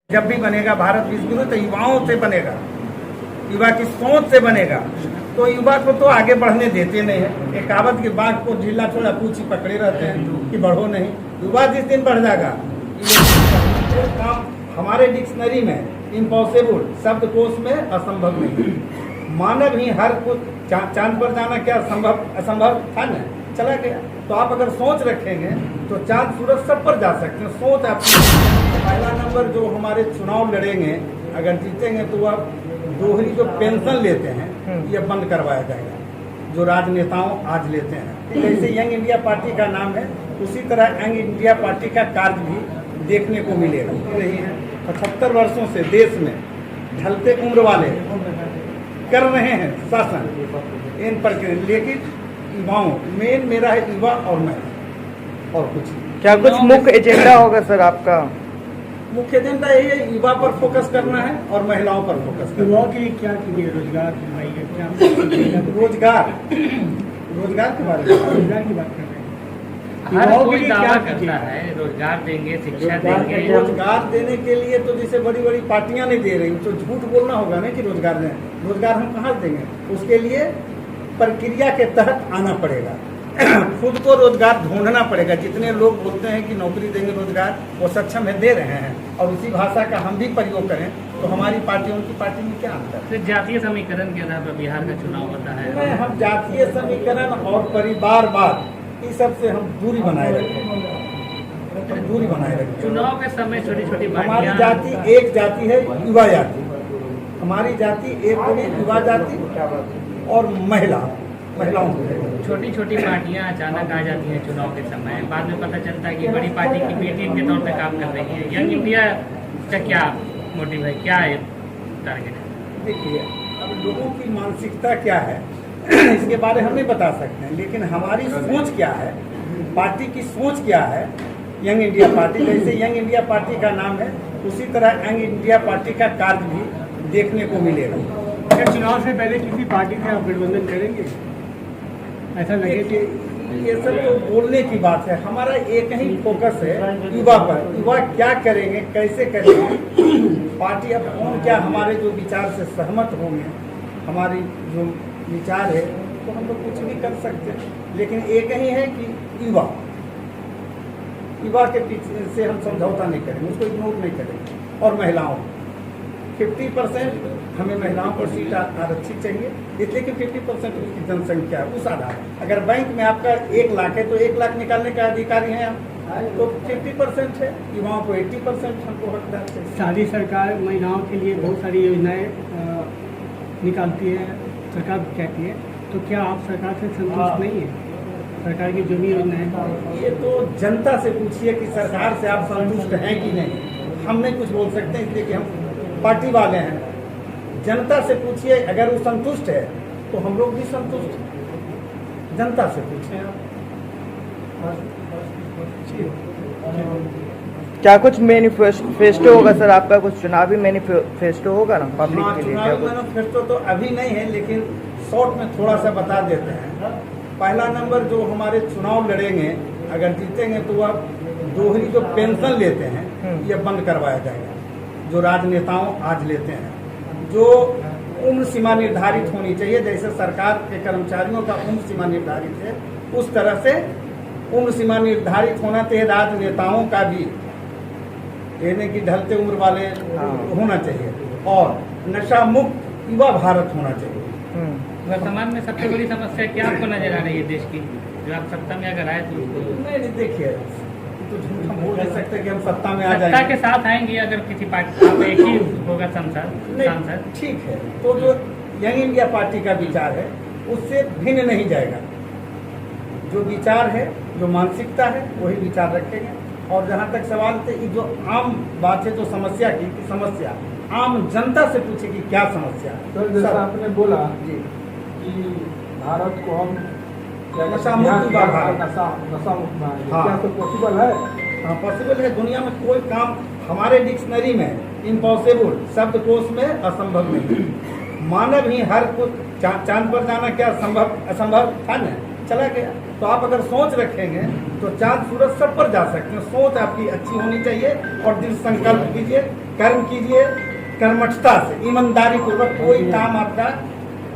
जब भी बनेगा भारत विश्वगुरु तो युवाओं से बनेगा, युवा की सोच से बनेगा। तो युवा को तो आगे बढ़ने देते नहीं है। एक कहावत की बात को ढीला छोड़ा पूछी पकड़े रहते हैं कि बढ़ो नहीं। युवा जिस दिन बढ़ जाएगा, काम हमारे डिक्शनरी में इम्पॉसिबल शब्दकोश में असंभव नहीं। मानव ही हर कुछ चांद पर जाना क्या असंभव था न, चला गया। तो आप अगर सोच रखेंगे तो चांद सूरज सब पर जा सकते हैं। सोच आपकी पहला नंबर जो हमारे चुनाव लड़ेंगे, अगर जीतेंगे तो वह दोहरी जो पेंशन लेते हैं ये बंद करवाया जाएगा, जो राजनेताओं आज लेते हैं। जैसे यंग इंडिया पार्टी का नाम है, उसी तरह यंग इंडिया पार्टी का कार्य भी देखने को मिलेगा। नहीं है 75 वर्षों से देश में ढलते उम्र वाले कर रहे हैं शासन इन पर, लेकिन युवाओं मेन मेरा है युवा और मैं, और कुछ क्या कुछ मुख्य एजेंडा होगा सर आपका? मुख्य एजेंडा यही है, युवा पर फोकस करना है और महिलाओं पर फोकस करना है। युवाओं के लिए क्या कीजिए? रोजगार रोजगार रोजगार के बारे में रोजगार की बात कर रहे हैं। हर युवाओं के कोई लिए दावा क्या करता कीजिए? है रोजगार देंगे, शिक्षा देंगे। रोजगार देने के लिए तो जैसे बड़ी बड़ी पार्टियां नहीं दे रही, तो झूठ बोलना होगा ना कि रोजगार दें। रोजगार हम कहाँ से देंगे? उसके लिए प्रक्रिया के तहत आना पड़ेगा। खुद को रोजगार ढूंढना पड़ेगा। जितने लोग बोलते हैं कि नौकरी देंगे रोजगार, वो सक्षम है, दे रहे हैं, और उसी भाषा का हम भी प्रयोग करें तो हमारी पार्टी उनकी पार्टी में क्या अंतर है? तो जातीय समीकरण के आधार पर बिहार का चुनाव होता है। नहीं, हम जातीय समीकरण और परिवारवाद इस सब से हम दूरी बनाए रखें, दूरी बनाए रखें। चुनाव के समय छोटी छोटी हमारी पार्टियां, जाति एक जाति है, युवा जाति। हमारी जाति एक होगी, युवा जाति और महिलाओं को। छोटी छोटी पार्टियां अचानक आ जाती हैं चुनाव के समय, बाद में पता चलता है कि बड़ी पार्टी की बेटी के तौर पे काम कर रही है। यंग इंडिया का क्या मोटिव है, क्या है टारगेट है? देखिए, अब लोगों की मानसिकता क्या है इसके बारे हम नहीं बता सकते हैं, लेकिन हमारी सोच क्या है, पार्टी की सोच क्या है। यंग इंडिया पार्टी, जैसे यंग इंडिया पार्टी का नाम है, उसी तरह यंग इंडिया पार्टी का कार्य भी देखने को मिलेगा। क्या चुनाव से पहले किसी पार्टी से आप गठबंधन करेंगे? ऐसा लगे कि ये सब तो बोलने की बात है। हमारा एक ही फोकस है युवा पर। युवा क्या करेंगे, कैसे करेंगे, पार्टी अब कौन क्या हमारे जो विचार से सहमत होंगे, हमारी जो विचार है, तो हम लोग कुछ भी कर सकते हैं। लेकिन एक ही है कि युवा के पीछे से हम समझौता नहीं करेंगे, उसको इग्नोर नहीं करेंगे। और महिलाओं 50% हमें महिलाओं पर सीट आरक्षित चाहिए, इसलिए कि 50% उसकी जनसंख्या है। उस आधार अगर बैंक में आपका 1 लाख है तो 1 लाख निकालने का अधिकारी हैं आप, तो 50% है, युवाओं को 80% हमको हकदार चाहिए। सारी सरकार महिलाओं के लिए बहुत सारी योजनाएं निकालती है, सरकार कहती है, तो क्या आप सरकार से संतुष्ट नहीं है? सरकार की जो भी योजनाएं, ये तो जनता से पूछिए कि सरकार से आप संतुष्ट हैं कि नहीं। हम नहीं कुछ बोल सकते, इसलिए कि हम पार्टी वाले हैं। जनता से पूछिए, अगर वो संतुष्ट है तो हम लोग भी संतुष्ट हैं। जनता से पूछें आप। क्या कुछ मैनिफेस्टो होगा सर आपका? कुछ चुनावी मैनिफेस्टो होगा ना पब्लिक के लिए? चुनावी मैनिफेस्टो तो अभी नहीं है, लेकिन शॉर्ट में थोड़ा सा बता देते हैं। पहला नंबर जो हमारे चुनाव लड़ेंगे, अगर जीतेंगे तो वह दोहरी जो पेंशन लेते हैं ये बंद करवाया जाएगा, जो राजनेताओं आज लेते हैं। जो उम्र सीमा निर्धारित होनी चाहिए, जैसे सरकार के कर्मचारियों का उम्र सीमा निर्धारित है, उस तरह से उम्र सीमा निर्धारित होना चाहिए राजनेताओं का भी, यानी कि ढलते उम्र वाले होना चाहिए। और नशा मुक्त युवा भारत होना चाहिए। वर्तमान में सबसे बड़ी समस्या क्या आपको नजर आ रही है देश की, जो आप सत्ता में अगर आए तो उसको? नहीं, देखिए, तो झूठ हम बोल नहीं सकते कि हम सत्ता में आ सत्ता जाएंगे। के साथ आएंगे अगर किसी पार्टी, आप एक ही होगा सांसद। ठीक है, तो जो यंग इंडिया पार्टी का विचार है उससे भिन्न नहीं जाएगा। जो विचार है, जो मानसिकता है, वही विचार रखेंगे। और जहाँ तक सवाल थे, जो आम बात है, तो समस्या की समस्या आम जनता से पूछे कि क्या समस्या है। तो जैसा आपने बोला जी कि भारत को हम नशा मुक्त भारत, नशा मुक्त बनाएंगे, हाँ। क्या तो पॉसिबल है? हाँ, पॉसिबल है। दुनिया में कोई काम हमारे डिक्शनरी में इम्पॉसिबल शब्दकोश में असंभव नहीं। मानव ही हर कुछ चांद पर जाना क्या असंभव था न, चला गया। तो आप अगर सोच रखेंगे तो चांद सूरज सब पर जा सकते हैं। सोच आपकी अच्छी होनी चाहिए और दृढ़ संकल्प कीजिए कर्म कीजिए कर्मठता से, ईमानदारी पूर्वक, कोई काम आपका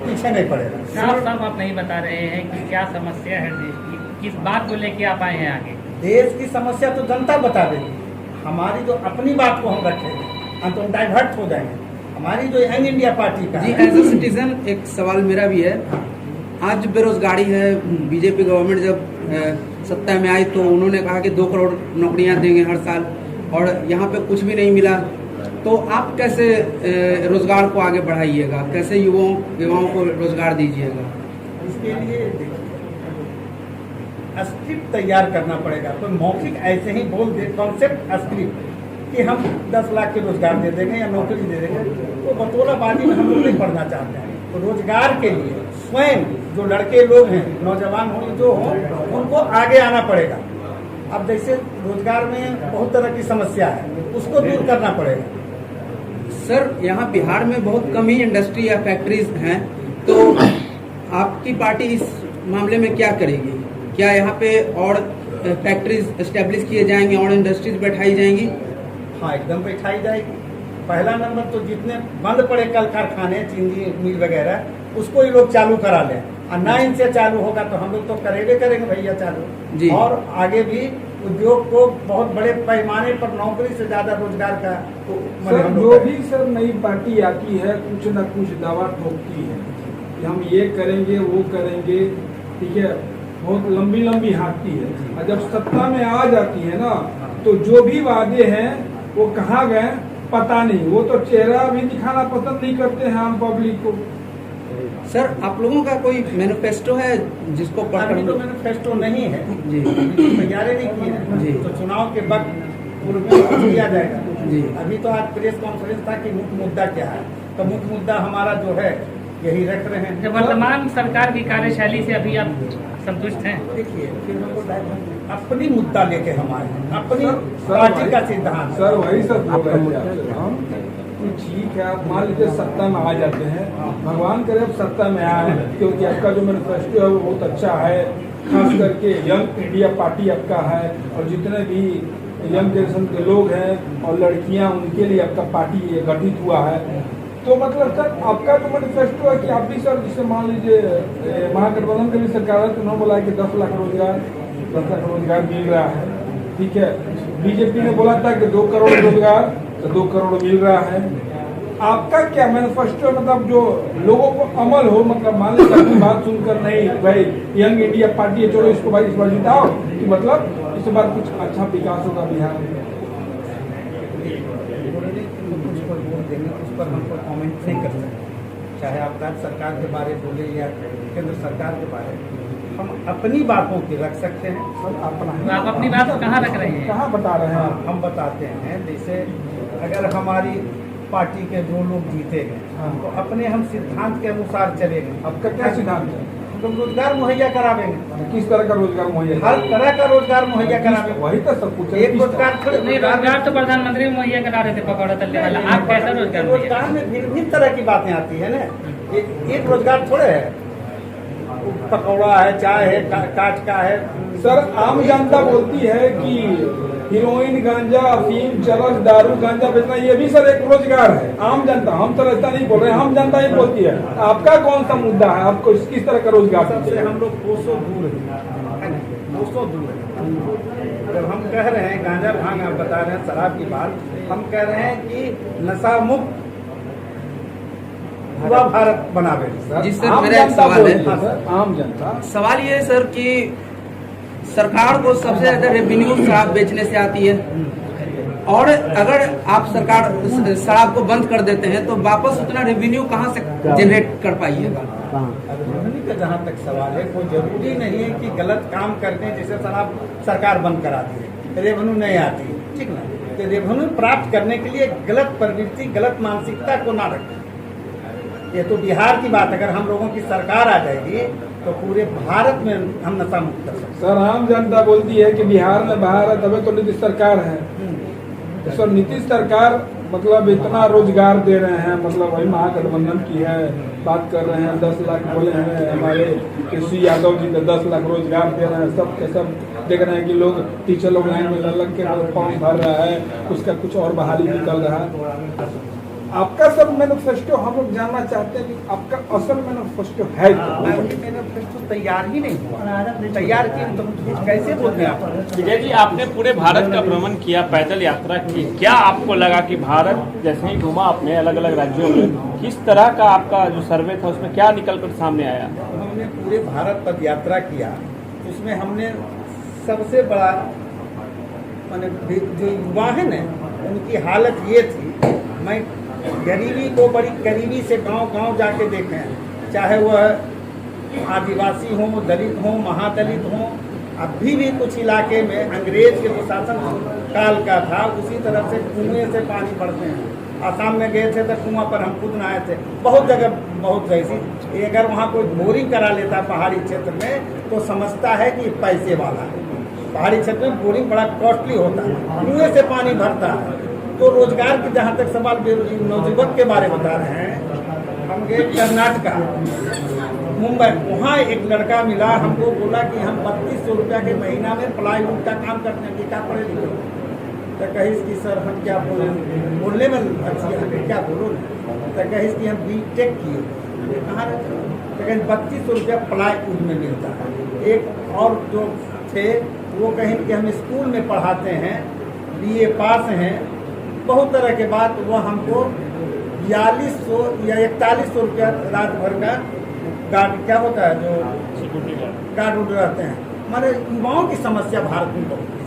पीछे नहीं पड़ेगा। साफ साफ आप नहीं बता रहे हैं कि क्या समस्या है देश की, किस बात को लेके आप आए हैं आगे। देश की समस्या तो जनता बता देगी, हमारी जो अपनी बात को हम रखेंगे हम तो डाइवर्ट हो जाएंगे। हमारी जो यंग इंडिया पार्टी का जी, एज ए सिटीजन एक सवाल मेरा भी है। आज बेरोजगारी है, बीजेपी गवर्नमेंट जब सत्ता में आई तो उन्होंने कहा कि 2 करोड़ नौकरियां देंगे हर साल, और यहाँ पे कुछ भी नहीं मिला। तो आप कैसे रोजगार को आगे बढ़ाइएगा, कैसे युवाओं को रोजगार दीजिएगा? इसके लिए स्क्रिप्ट तैयार करना पड़ेगा। तो मौखिक ऐसे ही बोल दे, कॉन्सेप्ट स्क्रिप्ट कि हम 10 लाख के रोजगार दे देंगे या नौकरी दे देंगे, तो बतौलाबाजी में हम लोग नहीं पढ़ना चाहते हैं। तो रोजगार के लिए स्वयं जो लड़के लोग हैं, नौजवान हो जो हो, उनको आगे आना पड़ेगा। अब जैसे रोजगार में बहुत तरह की समस्या है, उसको दूर करना पड़ेगा। सर, यहाँ बिहार में बहुत कम ही इंडस्ट्री या फैक्ट्रीज हैं, तो आपकी पार्टी इस मामले में क्या करेगी? क्या यहाँ पे और फैक्ट्रीज एस्टेब्लिश किए जाएंगे और इंडस्ट्रीज बैठाई जाएंगी? हाँ, एकदम बैठाई जाएगी। पहला नंबर तो जितने बंद पड़े कल कारखाने, चीनी मिल वगैरह, उसको ही लोग चालू करा लें, और ना इनसे चालू होगा तो हम लोग तो करेंगे भैया चालू जी। और आगे भी उद्योग को बहुत बड़े पैमाने पर नौकरी से ज्यादा रोजगार का सर, जो भी सर नई पार्टी आती है कुछ न कुछ दावा ठोकती है कि हम ये करेंगे वो करेंगे, ठीक है, बहुत लंबी लंबी हाँकती है, और जब सत्ता में आ जाती है ना तो जो भी वादे हैं वो कहाँ गए पता नहीं। वो तो चेहरा भी दिखाना पसंद नहीं करते हैं आम पब्लिक को। सर, आप लोगों का कोई मैनिफेस्टो है जिसको अभी तो पढ़कर? मैनिफेस्टो नहीं है जी तैयारी नहीं की जी। है, तो चुनाव के वक्त पूर्व में किया जाएगा। जी। अभी तो आज प्रेस कॉन्फ्रेंस था कि मुख्य मुद्दा क्या है, तो मुख्य मुद्दा हमारा जो है यही रख रहे हैं। जब वर्तमान सरकार की कार्यशैली से अभी आप संतुष्ट हैं? देखिए, फिर हमको अपनी मुद्दा लेके हम आए हैं, अपनी सर, पार्टी का सिद्धांत। सर वही सब बोल रहे थे आपसे हम कि ठीक है, आप मान लीजिए सत्ता में आ जाते हैं, भगवान करे अब सत्ता में आए, क्योंकि आपका जो मैनिफेस्टो है वो बहुत अच्छा है, खास करके यंग इंडिया पार्टी आपका है, और जितने भी यंग जनरेशन के लोग हैं और लड़कियां, उनके लिए आपका पार्टी गठित हुआ है। तो मतलब सर आपका जो मैनिफेस्टो है कि आप भी सर, जिससे मान लीजिए महागठबंधन की भी सरकार है तो उन्होंने बोला कि 10 लाख रोजगार मिल रहा है, ठीक है। बीजेपी ने बोला था कि 2 करोड़ रोजगार, तो 2 करोड़ मिल रहा है। आपका क्या मैनिफेस्टो, मतलब जो लोगों को अमल हो, मतलब मान लीजिए अपनी बात सुनकर नहीं भाई यंग इंडिया पार्टी है, चलो इसको भाई इस बार जिताओ, कि मतलब इस बार कुछ अच्छा विकास होगा बिहार में। उस पर हमको कमेंट नहीं कर सकते, चाहे आप राज्य सरकार के बारे बोले या केंद्र सरकार के बारे, हम अपनी बातों की रख सकते हैं। सर अपना तो आप अपनी बात कहाँ रख रहे हैं? कहाँ बता रहे हैं? हम बताते हैं, जैसे अगर हमारी पार्टी के जो लोग जीतेंगे तो अपने हम सिद्धांत के अनुसार चलेंगे। आपका क्या सिद्धांत है? तो रोजगार मुहैया करावेंगे, किस तरह का रोजगार मुहैया? हर तरह का रोजगार मुहैया करावेंगे। वही तो सब कुछ है। एक रोजगार थोड़े, नहीं, रोजगार तो प्रधानमंत्री मुहैया करा रहे थे पकौड़ा तलने वाला, आप कैसा रोजगार मुहैया? रोजगार में भिन्न तरह की बातें आती है ना, एक रोजगार थोड़े है, पकौड़ा है, चाय है, काट का है। सर आम जनता बोलती है कि हीरोइन, गांजा, अफीम, चरस, दारू, गांजा बेचना ये भी सर एक रोजगार है। आम जनता, हम तो ऐसा नहीं बोल रहे हैं, आम जनता ही बोलती है। आपका कौन सा मुद्दा है? आपको किस तरह का रोजगार? सबसे हम लोग 200 दूर है, 200 दूर है। जब हम कह रहे हैं गांजा भांग, आप बता रहे हैं शराब की बात, हम कह रहे हैं कि नशा मुक्त युवा भारत बनावे। जी सर, आम मेरा एक जनता सवाल है। बोलती सर, आम जनता। सवाल ये है सर कि सरकार को सबसे ज्यादा रेवेन्यू शराब बेचने से आती है, और अगर आप सरकार शराब को बंद कर देते हैं तो वापस उतना रेवेन्यू कहाँ से जनरेट कर पाइएगा? रेवेन्यू का जहाँ तक सवाल है, कोई जरूरी नहीं है कि गलत काम करते हैं, जैसे शराब सरकार बंद कराती है, रेवेन्यू नहीं आती है, ठीक ना। तो रेवेन्यू प्राप्त करने के लिए गलत प्रवृत्ति, गलत मानसिकता को ना रखें। ये तो बिहार की बात, अगर हम लोगों की सरकार आ जाएगी तो पूरे भारत में हम नशा मुक्त कर सकते सर आम जनता बोलती है कि बिहार में भारत अभी तो नीतीश सरकार है। तो सर नीतीश सरकार मतलब इतना रोजगार दे रहे हैं, मतलब वही महागठबंधन की है, बात कर रहे हैं 10 लाख बोले हैं हमारे कृषि यादव जी ने 10 लाख रोजगार दे रहे हैं, सब के सब देख रहे हैं कि लोग टीचर लोग लाइन में लग के फॉर्म भर रहा है, उसका कुछ और बहाली निकल रहा है। आपका सब मैनिफेस्टो हम लोग जानना चाहते हैं कि आपका असल मैनिफेस्टो है क्या? मैनिफेस्टो तैयार ही नहीं हुआ, तैयार किए तो कैसे बोलते हैं आप? विजय जी, आपने पूरे भारत का भ्रमण किया, पैदल यात्रा की, क्या आपको लगा कि भारत जैसे ही घुमा अपने अलग अलग राज्यों में, किस तरह का आपका जो सर्वे था उसमें क्या निकल कर सामने आया? हमने पूरे भारत पद यात्रा किया, उसमें हमने सबसे बड़ा माने जो युवा है न, उनकी हालत ये थी, मैं गरीबी को बड़ी करीबी से गांव-गांव जाके देखे हैं, चाहे वह आदिवासी हों, दलित हों, महादलित हों। अभी भी कुछ इलाके में अंग्रेज के जो शासन काल का था उसी तरह से कुएं से पानी भरते हैं। आसाम में गए थे तो कुआं पर हम खुद नहाए थे, बहुत जगह बहुत ऐसी। अगर वहाँ कोई बोरिंग करा लेता पहाड़ी क्षेत्र में तो समझता है कि पैसे वाला है। पहाड़ी क्षेत्र में बोरिंग बड़ा कॉस्टली होता है, कुएं से पानी भरता है। तो रोजगार की जहाँ तक सवाल नौजुवक के बारे में बता रहे हैं, हम गए कर्नाटका, मुंबई, वहाँ एक लड़का मिला, हमको बोला कि हम 3200 रुपया के महीना में प्लाईवुड का काम करते हैं, क्या पढ़े लिखे? तो कहिस कि सर हम क्या बोले, बोलने में अच्छी है, क्या बोलो ना? तो कहिस कि हम B.Tech किए। कहाँ रहते? तो कहीं 3200 रुपया प्लाईवुड में मिलता है। एक और जो थे वो कहें कि हम स्कूल में पढ़ाते हैं, BA पास हैं, बहुत तरह के बात। वो हमको 4200 या 4100 रुपया रात भर का गार्ड, क्या होता है जो गार्ड उड़ रहते हैं। हमारे युवाओं की समस्या भारत में बहुत है।